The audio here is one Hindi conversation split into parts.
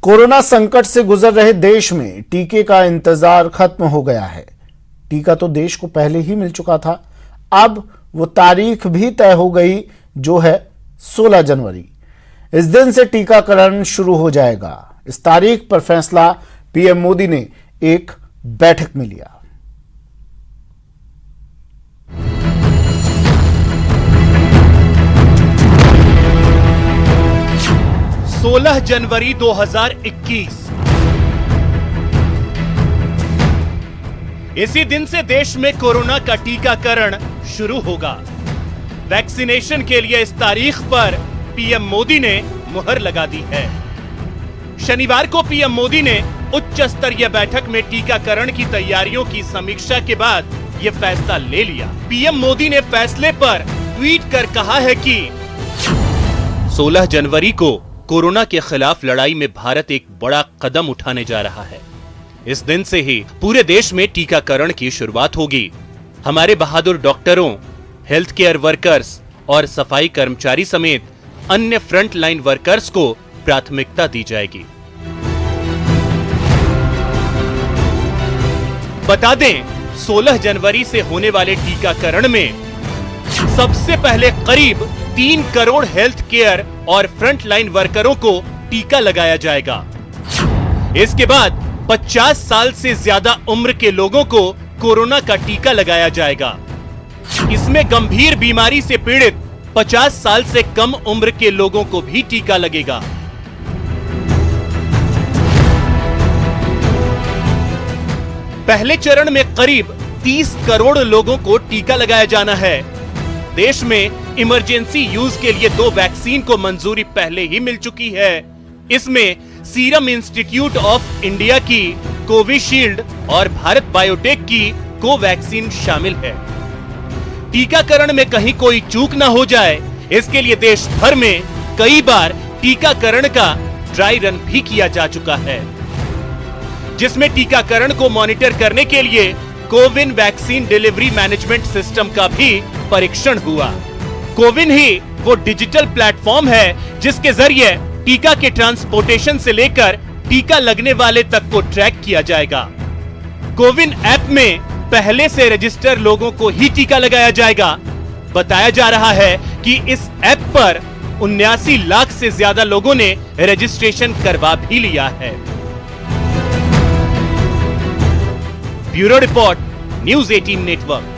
कोरोना संकट से गुजर रहे देश में टीके का इंतजार खत्म हो गया है। टीका तो देश को पहले ही मिल चुका था, अब वो तारीख भी तय हो गई जो है 16 जनवरी। इस दिन से टीकाकरण शुरू हो जाएगा। इस तारीख पर फैसला पीएम मोदी ने एक बैठक में लिया। सोलह जनवरी 2021। इसी दिन से देश में कोरोना का टीकाकरण शुरू होगा। वैक्सीनेशन के लिए इस तारीख पर पीएम मोदी ने मुहर लगा दी है। शनिवार को पीएम मोदी ने उच्च स्तरीय बैठक में टीकाकरण की तैयारियों की समीक्षा के बाद यह फैसला ले लिया। पीएम मोदी ने फैसले पर ट्वीट कर कहा है कि 16 जनवरी को कोरोना के खिलाफ लड़ाई में भारत एक बड़ा कदम उठाने जा रहा है। इस दिन से ही पूरे देश में टीकाकरण की शुरुआत होगी। हमारे बहादुर डॉक्टरों, हेल्थ केयर वर्कर्स और सफाई कर्मचारी समेत अन्य फ्रंट लाइन वर्कर्स को प्राथमिकता दी जाएगी। बता दें, 16 जनवरी से होने वाले टीकाकरण में सबसे पहले करीब 3 करोड़ हेल्थ केयर और फ्रंट लाइन वर्करों को टीका लगाया जाएगा। इसके बाद 50 साल से ज्यादा उम्र के लोगों को कोरोना का टीका लगाया जाएगा। इसमें गंभीर बीमारी से पीड़ित 50 साल से कम उम्र के लोगों को भी टीका लगेगा। पहले चरण में करीब 30 करोड़ लोगों को टीका लगाया जाना है। देश में इमरजेंसी यूज के लिए 2 वैक्सीन को मंजूरी पहले ही मिल चुकी है। इसमें सीरम इंस्टीट्यूट ऑफ इंडिया की कोविशील्ड और भारत बायोटेक की कोवैक्सीन शामिल है। टीकाकरण में कहीं कोई चूक न हो जाए, इसके लिए देश भर में कई बार टीकाकरण का ड्राई रन भी किया जा चुका है, जिसमें टीकाकरण को मॉनिटर करने के लिए CoWIN vaccine delivery management system का भी परीक्षण हुआ। कोविन ही वो डिजिटल प्लेटफॉर्म है जिसके जरिए टीका के ट्रांसपोर्टेशन से लेकर टीका लगने वाले तक को ट्रैक किया जाएगा। कोविन ऐप में पहले से रजिस्टर लोगों को ही टीका लगाया जाएगा। बताया जा रहा है कि इस ऐप पर 79 लाख से ज्यादा लोगों ने रजिस्ट्रेशन करवा भी लिया है। Bureau report, news 18 network.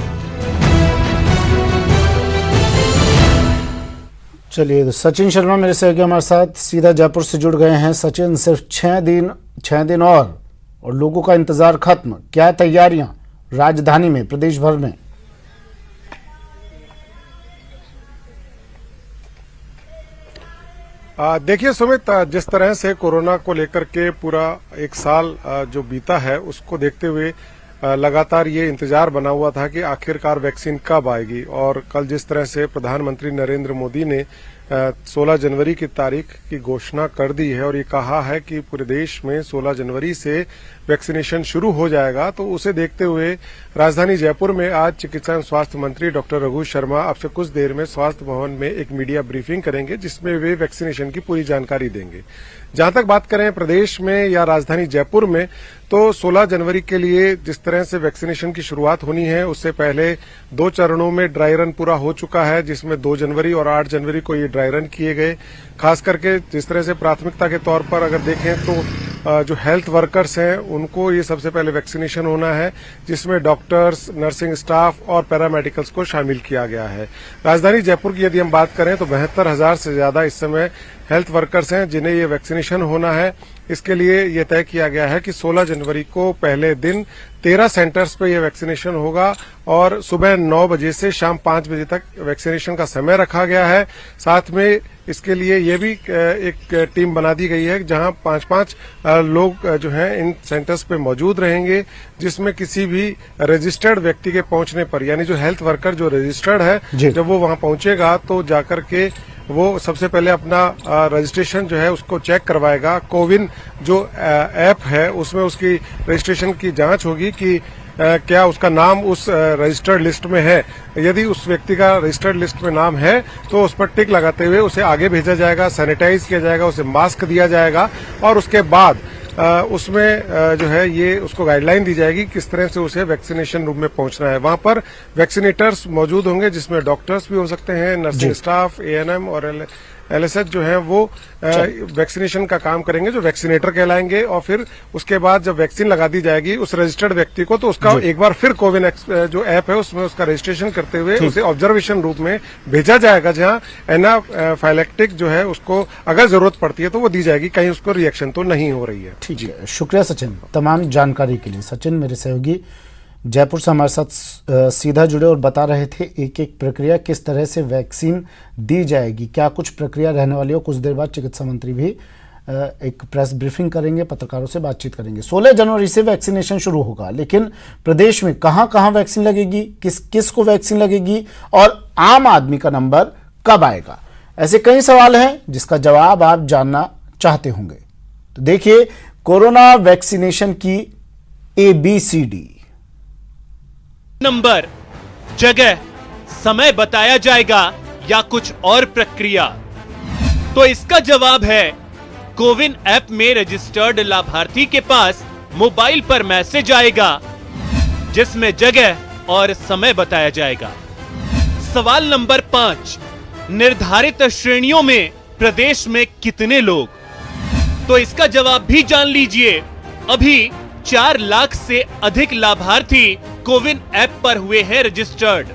चलिए, तो सचिन शर्मा मेरे सहयोगी हमारे साथ सीधा जयपुर से जुड़ गए हैं। सचिन, सिर्फ 6 दिन और लोगों का इंतजार खत्म। क्या तैयारियां राजधानी में, प्रदेश भर में? देखिए सुमित, जिस तरह से कोरोना को लेकर के पूरा एक साल जो बीता है, उसको देखते हुए लगातार ये इंतजार बना हुआ था कि आखिरकार वैक्सीन कब आएगी। और कल जिस तरह से प्रधानमंत्री नरेंद्र मोदी ने 16 जनवरी की तारीख की घोषणा कर दी है और ये कहा है कि पूरे देश में 16 जनवरी से वैक्सीनेशन शुरू हो जाएगा, तो उसे देखते हुए राजधानी जयपुर में आज चिकित्सा एवं स्वास्थ्य मंत्री डॉक्टर रघु शर्मा अब से कुछ देर में स्वास्थ्य भवन में एक मीडिया ब्रीफिंग करेंगे, जिसमें वे वैक्सीनेशन की पूरी जानकारी देंगे। जहां तक बात करें प्रदेश में या राजधानी जयपुर में, तो 16 जनवरी के लिए जिस तरह से वैक्सीनेशन की शुरुआत होनी है, उससे पहले 2 चरणों में ड्राई रन पूरा हो चुका है, जिसमें 2 जनवरी और 8 जनवरी को ये ड्राई रन किए गए। खास करके जिस तरह से प्राथमिकता के तौर पर अगर देखें तो जो हेल्थ वर्कर्स हैं उनको ये सबसे पहले वैक्सीनेशन होना है, जिसमें डॉक्टर्स, नर्सिंग स्टाफ और पैरामेडिकल्स को शामिल किया गया है। राजधानी जयपुर की यदि हम बात करें तो 72,000 से ज्यादा इस समय हेल्थ वर्कर्स हैं जिन्हें ये वैक्सीनेशन होना है। इसके लिए यह तय किया गया है कि 16 जनवरी को पहले दिन 13 सेंटर्स पे ये वैक्सीनेशन होगा और सुबह 9 बजे से शाम 5 बजे तक वैक्सीनेशन का समय रखा गया है। साथ में इसके लिए ये भी एक टीम बना दी गई है जहां 5-5 लोग जो हैं इन सेंटर्स पे मौजूद रहेंगे, जिसमें किसी भी रजिस्टर्ड व्यक्ति के पहुंचने पर, यानी जो हेल्थ वर्कर जो रजिस्टर्ड है, जब वो वहां पहुंचेगा तो जाकर के वो सबसे पहले अपना रजिस्ट्रेशन जो है उसको चेक करवाएगा। कोविन जो ऐप है उसमें उसकी रजिस्ट्रेशन की जांच होगी कि क्या उसका नाम उस रजिस्टर्ड लिस्ट में है। यदि उस व्यक्ति का रजिस्टर्ड लिस्ट में नाम है तो उस पर टिक लगाते हुए उसे आगे भेजा जाएगा, सैनिटाइज किया जाएगा, उसे मास्क दिया जाएगा और उसके बाद उसमें जो है ये उसको गाइडलाइन दी जाएगी किस तरह से उसे वैक्सीनेशन रूम में पहुंचना है। वहां पर वैक्सीनेटर्स मौजूद होंगे जिसमें डॉक्टर्स भी हो सकते हैं, नर्सिंग स्टाफ, एएनएम और एलएसएच जो है वो वैक्सीनेशन का काम करेंगे, जो वैक्सीनेटर कहलाएंगे। और फिर उसके बाद जब वैक्सीन लगा दी जाएगी उस रजिस्टर्ड व्यक्ति को, तो उसका एक बार फिर कोविन जो ऐप है उसमें उसका रजिस्ट्रेशन करते हुए उसे ऑब्जर्वेशन रूम में भेजा जाएगा, जहां एनाफाइलेक्टिक जो है उसको अगर जरूरत पड़ती है तो वो दी जाएगी, कहीं उसको रिएक्शन तो नहीं हो रही है। ठीक है, शुक्रिया सचिन तमाम जानकारी के लिए। सचिन मेरे सहयोगी जयपुर से हमारे साथ सीधा जुड़े और बता रहे थे एक एक प्रक्रिया किस तरह से वैक्सीन दी जाएगी, क्या कुछ प्रक्रिया रहने वाली है। कुछ देर बाद चिकित्सा मंत्री भी एक प्रेस ब्रीफिंग करेंगे, पत्रकारों से बातचीत करेंगे। 16 जनवरी से वैक्सीनेशन शुरू होगा, लेकिन प्रदेश में कहां कहां वैक्सीन लगेगी, किस किस को वैक्सीन लगेगी और आम आदमी का नंबर कब आएगा, ऐसे कई सवाल हैं जिसका जवाब आप जानना चाहते होंगे। तो देखिए कोरोना वैक्सीनेशन की ABCD। नंबर, जगह, समय बताया जाएगा या कुछ और प्रक्रिया? तो इसका जवाब है कोविन ऐप में रजिस्टर्ड लाभार्थी के पास मोबाइल पर मैसेज आएगा जिसमें जगह और समय बताया जाएगा। सवाल नंबर 5, निर्धारित श्रेणियों में प्रदेश में कितने लोग? तो इसका जवाब भी जान लीजिए। अभी 4 लाख से अधिक लाभार्थी कोविन ऐप पर हुए हैं रजिस्टर्ड।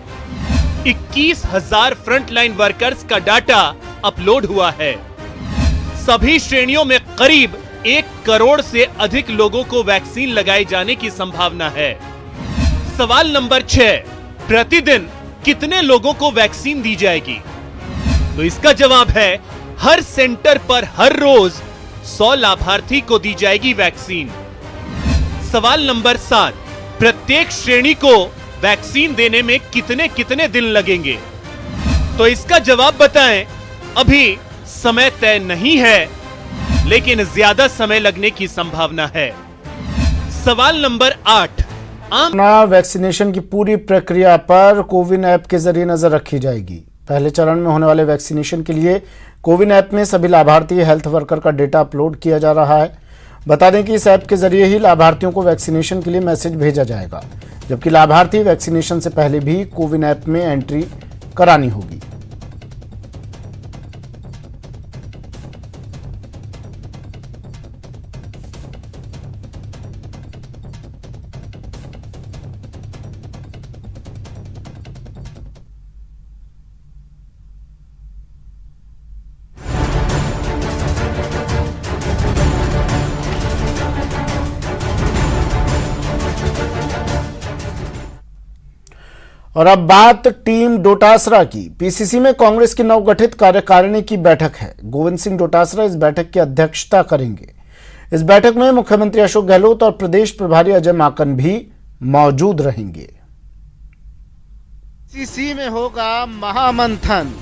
21,000 फ्रंटलाइन वर्कर्स का डाटा अपलोड हुआ है। सभी श्रेणियों में करीब 1 करोड़ से अधिक लोगों को वैक्सीन लगाए जाने की संभावना है। सवाल नंबर 6, प्रतिदिन कितने लोगों को वैक्सीन दी जाएगी? तो इसका जवाब है हर सेंटर पर हर रोज 100 लाभार्थी को दी जाएगी वैक्सीन। सवाल नंबर 7, प्रत्येक श्रेणी को वैक्सीन देने में कितने कितने दिन लगेंगे? तो इसका जवाब बताएं। अभी समय तय नहीं है, लेकिन ज्यादा समय लगने की संभावना है। सवाल नंबर 8, कोरोना वैक्सीनेशन की पूरी प्रक्रिया पर कोविन ऐप के जरिए नजर रखी जाएगी। पहले चरण में होने वाले वैक्सीनेशन के लिए कोविन ऐप में सभी लाभार्थी हेल्थ वर्कर का डेटा अपलोड किया जा रहा है। बता दें कि इस ऐप के जरिए ही लाभार्थियों को वैक्सीनेशन के लिए मैसेज भेजा जाएगा, जबकि लाभार्थी वैक्सीनेशन से पहले भी कोविन ऐप में एंट्री करानी होगी। और अब बात टीम डोटासरा की। पीसीसी में कांग्रेस की नवगठित कार्यकारिणी की बैठक है। गोविंद सिंह डोटासरा इस बैठक की अध्यक्षता करेंगे। इस बैठक में मुख्यमंत्री अशोक गहलोत और प्रदेश प्रभारी अजय माकन भी मौजूद रहेंगे। पीसीसी में होगा महामंथन,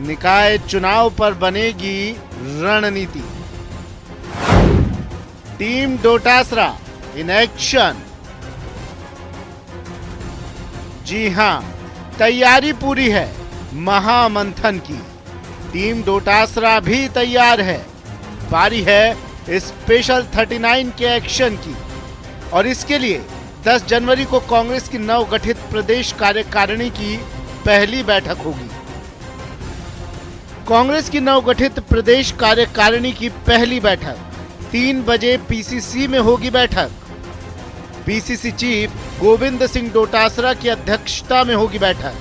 निकाय चुनाव पर बनेगी रणनीति। Team Dotasra in action. जी हां, तैयारी पूरी है महामंथन की। टीम डोटासरा भी तैयार है। बारी है स्पेशल 39 के एक्शन की और इसके लिए 10 जनवरी को कांग्रेस की नवगठित प्रदेश कार्यकारिणी की पहली बैठक होगी। कांग्रेस की नवगठित प्रदेश कार्यकारिणी की पहली बैठक 3 बजे पीसीसी में होगी। बैठक पीसीसी चीफ गोविंद सिंह डोटासरा की अध्यक्षता में होगी। बैठक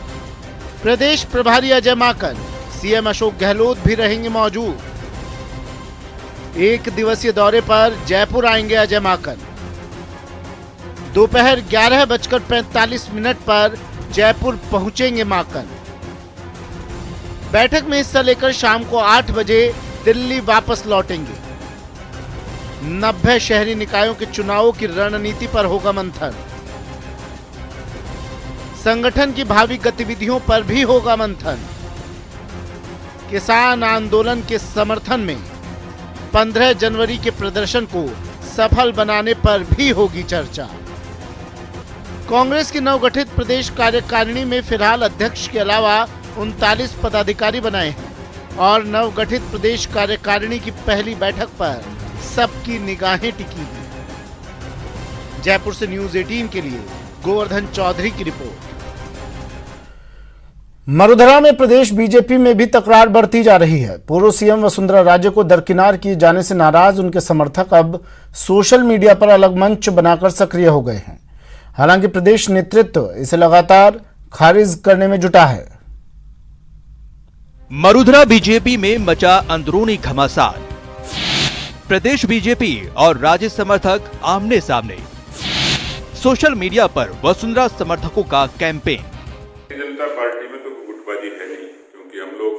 प्रदेश प्रभारी अजय माकन, सीएम अशोक गहलोत भी रहेंगे मौजूद। 1 दिवसीय दौरे पर जयपुर आएंगे अजय माकन। दोपहर 11:45 पर जयपुर पहुंचेंगे माकन। बैठक में हिस्सा लेकर शाम को 8 बजे दिल्ली वापस लौटेंगे। 90 शहरी निकायों के चुनावों की रणनीति पर होगा मंथन। संगठन की भावी गतिविधियों पर भी होगा मंथन। किसान आंदोलन के समर्थन में 15 जनवरी के प्रदर्शन को सफल बनाने पर भी होगी चर्चा। कांग्रेस की नवगठित प्रदेश कार्यकारिणी में फिलहाल अध्यक्ष के अलावा 39 पदाधिकारी बनाए हैं और नवगठित प्रदेश कार्यकारिणी की पहली बैठक पर सबकी निगाहें टिकी हैं। जयपुर से न्यूज 18 के लिए गोवर्धन चौधरी की रिपोर्ट। मरुधरा में प्रदेश बीजेपी में भी तकरार बढ़ती जा रही है। पूर्व सीएम वसुंधरा राजे को दरकिनार किए जाने से नाराज उनके समर्थक अब सोशल मीडिया पर अलग मंच बनाकर सक्रिय हो गए हैं। हालांकि प्रदेश नेतृत्व इसे लगातार खारिज करने में जुटा है। मरुधरा बीजेपी में मचा अंदरूनी घमासान। प्रदेश बीजेपी और राज्य समर्थक आमने सामने। सोशल मीडिया पर वसुंधरा समर्थकों का कैंपेन। जनता पार्टी में तो गुटबाजी है नहीं, क्योंकि हम लोग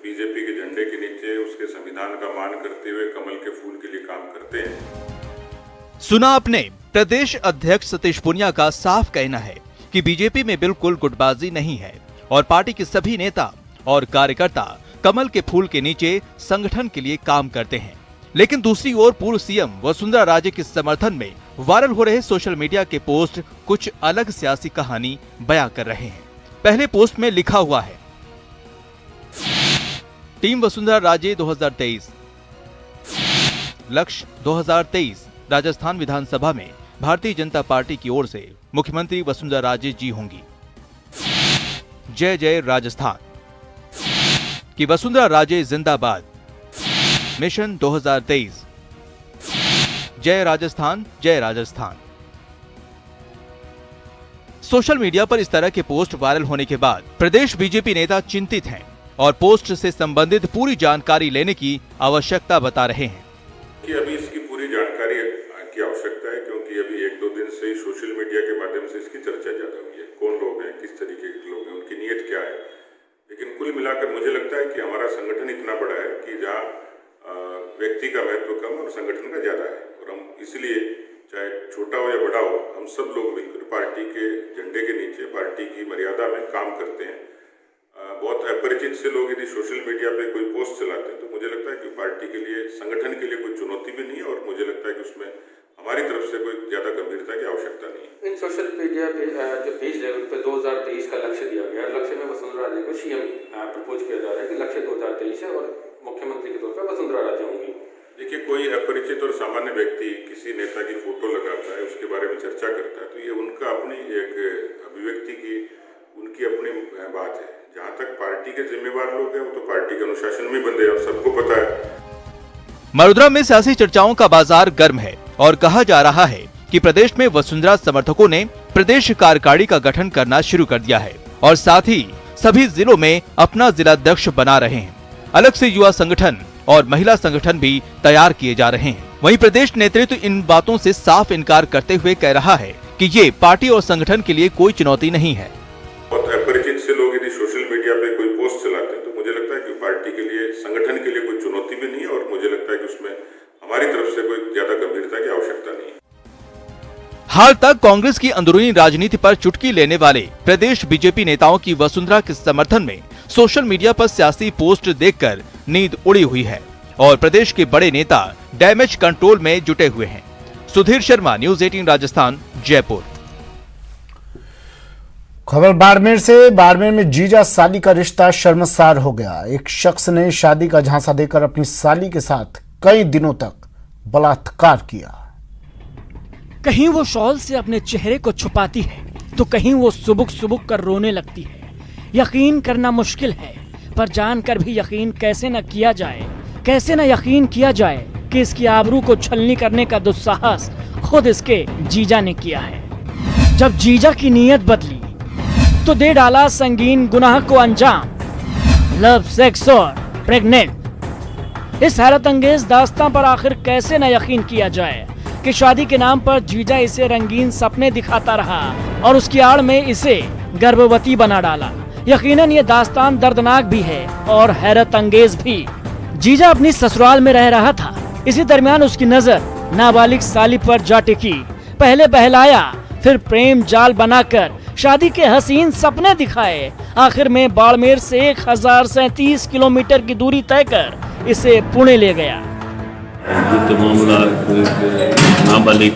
बीजेपी के झंडे के नीचे उसके संविधान का मान करते हुए कमल के फूल के लिए काम करते हैं। सुना आपने, प्रदेश अध्यक्ष सतीश पूनिया का साफ कहना है कि बीजेपी में बिल्कुल गुटबाजी नहीं है और पार्टी के सभी नेता और कार्यकर्ता कमल के फूल के नीचे संगठन के लिए काम करते हैं। लेकिन दूसरी ओर पूर्व सीएम वसुंधरा राजे के समर्थन में वायरल हो रहे सोशल मीडिया के पोस्ट कुछ अलग सियासी कहानी बयां कर रहे हैं। पहले पोस्ट में लिखा हुआ है, टीम वसुंधरा राजे 2023, लक्ष्य 2023 राजस्थान विधानसभा में भारतीय जनता पार्टी की ओर से मुख्यमंत्री वसुंधरा राजे जी होंगी। जय जय राजस्थान कि वसुंधरा राजे जिंदाबाद। मिशन 2023, जय राजस्थान जय राजस्थान। सोशल मीडिया पर इस तरह के पोस्ट वायरल होने के बाद प्रदेश बीजेपी नेता चिंतित हैं और पोस्ट से संबंधित पूरी जानकारी लेने की आवश्यकता बता रहे हैं कि अभी इसकी पूरी जानकारी की आवश्यकता है, क्योंकि अभी 1-2 दिन से ही सोशल मीडिया के माध्यम से इसकी चर्चा ज्यादा हुई है। कौन लोग हैं, किस तरीके के लोग हैं, उनकी नीयत क्या है। लेकिन कुल मिलाकर मुझे लगता है कि हमारा संगठन इतना बड़ा है कि जहाँ व्यक्ति का महत्व कम और संगठन का ज्यादा है, और हम इसलिए चाहे छोटा हो या बड़ा हो, हम सब लोग मिलकर पार्टी के झंडे के नीचे पार्टी की मर्यादा में काम करते हैं। बहुत अपरिचित से लोग यदि सोशल मीडिया पे कोई पोस्ट चलाते हैं तो मुझे लगता है कि पार्टी के लिए, संगठन के लिए कोई चुनौती भी नहीं है, और मुझे लगता है कि उसमें हमारी तरफ से कोई ज्यादा गंभीरता की आवश्यकता नहीं है। इन सोशल मीडिया पे जो पेज लेवल पे 2023 का लक्ष्य दिया गया, लक्ष्य में वसुंधरा राजे को सीएम प्रपोज किया जा रहा है कि लक्ष्य 2023 है और मुख्यमंत्री के तौर पर वसुंधरा राजे होंगी। देखिए, कोई अपरिचित और सामान्य व्यक्ति किसी नेता की फोटो लगाता है, उसके बारे में चर्चा करता है, तो ये उनका अपनी एक अभिव्यक्ति की, उनकी अपनी बात है। जहाँ तक पार्टी के जिम्मेवार लोग हैं वो तो पार्टी के अनुशासन में बंधे हैं और सबको पता है। मरुधरा में सियासी चर्चाओं का बाजार गर्म है और कहा जा रहा है कि प्रदेश में वसुंधरा समर्थकों ने प्रदेश कार्यकारिणी का गठन करना शुरू कर दिया है और साथ ही सभी जिलों में अपना जिलाध्यक्ष बना रहे हैं। अलग से युवा संगठन और महिला संगठन भी तैयार किए जा रहे हैं। वहीं प्रदेश नेतृत्व इन बातों से साफ इनकार करते हुए कह रहा है कि ये पार्टी और संगठन के लिए कोई चुनौती नहीं है। बहुत अपरिचित से लोग यदि सोशल मीडिया पे कोई पोस्ट चलाते हैं तो मुझे लगता है कि पार्टी के लिए, संगठन के लिए कोई चुनौती भी नहीं है, और मुझे लगता है कि उसमें हमारी तरफ से कोई ज्यादा गंभीरता की आवश्यकता नहीं है। हाल तक कांग्रेस की अंदरूनी राजनीति पर चुटकी लेने वाले प्रदेश बीजेपी नेताओं की वसुंधरा के समर्थन में सोशल मीडिया पर सियासी पोस्ट देखकर नींद उड़ी हुई है और प्रदेश के बड़े नेता डैमेज कंट्रोल में जुटे हुए हैं। सुधीर शर्मा, न्यूज 18 राजस्थान, जयपुर। खबर बाड़मेर से। बाड़मेर में जीजा साली का रिश्ता शर्मसार हो गया। एक शख्स ने शादी का झांसा देकर अपनी साली के साथ कई दिनों तक बलात्कार किया। कहीं वो शॉल से अपने चेहरे को छुपाती है तो कहीं वो सुबुक सुबुक कर रोने लगती है। यकीन करना मुश्किल है, पर जानकर भी यकीन कैसे न किया जाए, कैसे न यकीन किया जाए कि इसकी आबरू को छलनी करने का दुस्साहस खुद इसके जीजा ने किया है। जब जीजा की नीयत बदली तो दे डाला संगीन गुनाह को अंजाम, लव, सेक्स और प्रेग्नेंट। इस हैरत अंगेज दास्तां पर आखिर कैसे न यकीन किया जाए कि शादी के नाम पर जीजा इसे रंगीन सपने दिखाता रहा और उसकी आड़ में इसे गर्भवती बना डाला। यकीनन ये दास्तान दर्दनाक भी है और हैरत अंगेज भी। जीजा अपनी ससुराल में रह रहा था, इसी दरमियान उसकी नजर नाबालिग साली पर जा टिकी। पहले बहलाया, फिर प्रेम जाल बनाकर शादी के हसीन सपने दिखाए। आखिर में बाड़मेर से 1037 किलोमीटर की दूरी तय कर इसे पुणे ले गया। ये तो मामला नाबालिग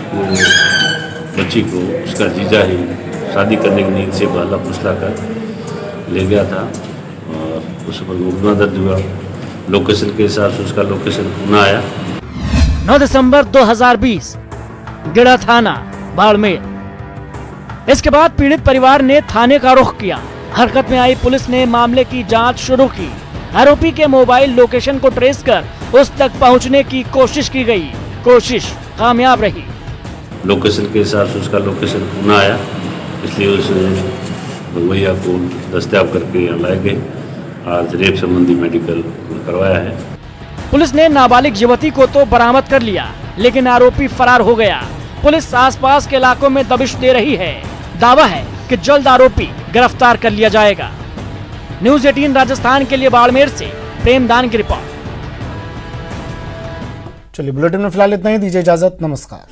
बच्ची को उसका जीजा ही शादी करने की नीयत से बहला फुसला कर ले गया था और उस पर मुकदमा दर्ज हुआ। लोकेशन के हिसाब से उसका लोकेशन पुनः आया। 9 दिसंबर 2020 गिड़ा थाना बाड़मेर। इसके बाद पीड़ित परिवार ने थाने का रुख किया। हरकत में आई पुलिस ने मामले की जांच शुरू की। आरोपी के मोबाइल लोकेशन को ट्रेस कर उस तक पहुंचने की कोशिश की गई। कोशिश कामयाब रही। लोकेशन के हिसाब से उसका लोकेशन पुनः आया, इसलिए उस भगवैया को दस्तयाब करके यहाँ लाए गए। आज रेप संबंधी मेडिकल करवाया है। पुलिस ने नाबालिग युवती को तो बरामद कर लिया, लेकिन आरोपी फरार हो गया। पुलिस आसपास के इलाकों में दबिश दे रही है। दावा है कि जल्द आरोपी गिरफ्तार कर लिया जाएगा। न्यूज़ 18 राजस्थान के लिए बाड़मेर से प्रेमदान की रिपोर्ट। चलिए बुलेटिन में फिलहाल इतना ही। दीजिए इजाजत। नमस्कार।